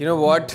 You know what?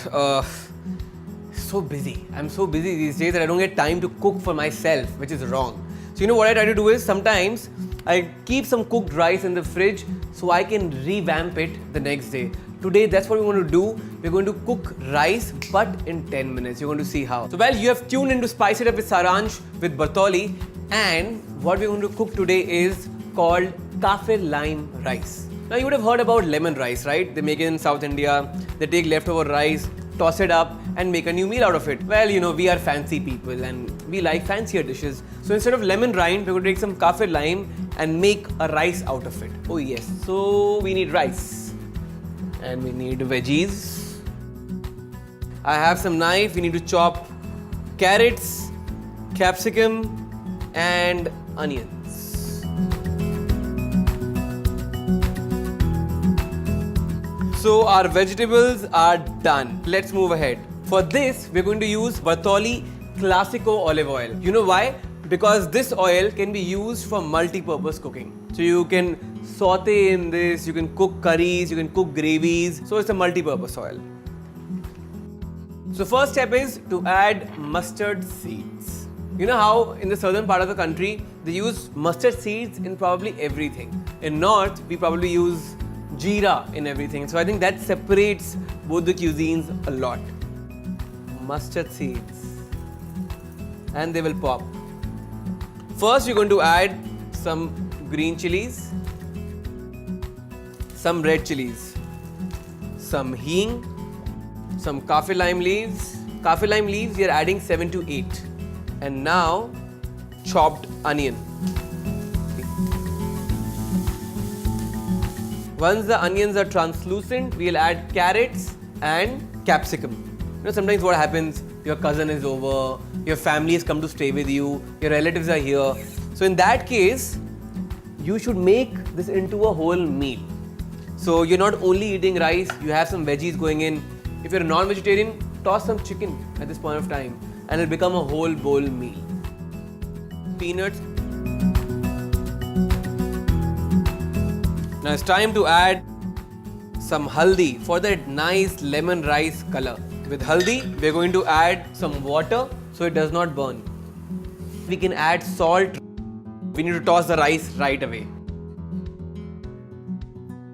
So busy. I'm so busy these days that I don't get time to cook for myself, which is wrong. So you know what I try to do is sometimes I keep some cooked rice in the fridge so I can revamp it the next day. Today, that's what we're going to do. We're going to cook rice, but in 10 minutes. You're going to see how. So, well, you have tuned in to Spice It Up with Saransh with Bartoli. And what we're going to cook today is called Kafir Lime Rice. Now, you would have heard about lemon rice, right? They make it in South India. They take leftover rice, toss it up, and make a new meal out of it. Well, you know, we are fancy people and we like fancier dishes. So, instead of lemon rind, we're going to take some Kafir lime and make a rice out of it. Oh, yes. So, we need rice. And we need veggies. I have some knife. We need to chop carrots, capsicum, and onions. So our vegetables are done. Let's move ahead. For this, we're going to use Bartoli Classico olive oil. You know why? Because this oil can be used for multi-purpose cooking. So you can saute in this, you can cook curries, you can cook gravies. So it's a multi-purpose oil. So first step is to add mustard seeds. You know how in the southern part of the country, they use mustard seeds in probably everything. In north, we probably use jeera in everything. So I think that separates both the cuisines a lot. Mustard seeds. And they will pop. First, you're going to add some green chilies, some red chilies, some hing, some kaffir lime leaves. Kaffir lime leaves, we are adding 7 to 8. And now, chopped onion. Once the onions are translucent, we'll add carrots and capsicum. You know, sometimes what happens, your cousin is over, your family has come to stay with you, your relatives are here. So in that case, you should make this into a whole meal. So you're not only eating rice, you have some veggies going in. If you're a non-vegetarian, toss some chicken at this point of time and it'll become a whole bowl meal. Peanuts. Now it's time to add some haldi for that nice lemon rice color. With haldi, we're going to add some water so it does not burn. We can add salt. We need to toss the rice right away.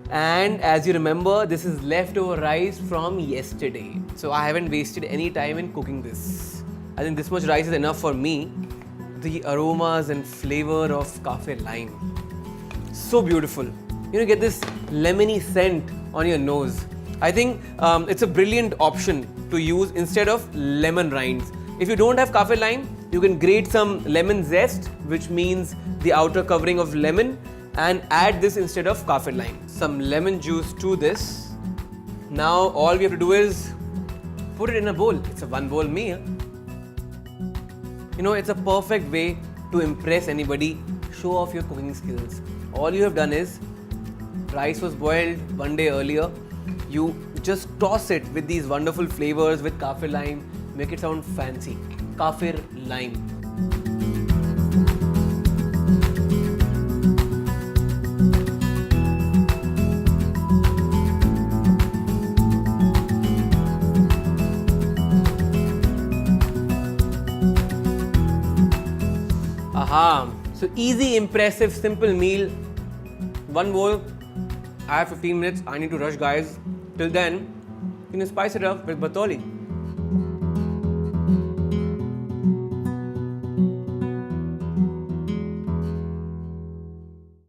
And as you remember, this is leftover rice from yesterday. So I haven't wasted any time in cooking this. I think this much rice is enough for me. The aromas and flavor of kaffir lime. So beautiful. You know, get this lemony scent on your nose. I think it's a brilliant option to use instead of lemon rinds. If you don't have kaffir lime, you can grate some lemon zest, which means the outer covering of lemon, and add this instead of kaffir lime. Some lemon juice to this. Now all we have to do is put it in a bowl. It's a one bowl meal. You know, it's a perfect way to impress anybody, show off your cooking skills. All you have done is, rice was boiled one day earlier. You just toss it with these wonderful flavors with kaffir lime, make it sound fancy. Kaffir lime. Aha! So easy, impressive, simple meal. One bowl. I have 15 minutes. I need to rush, guys. Till then, you can spice it up with Bartoli.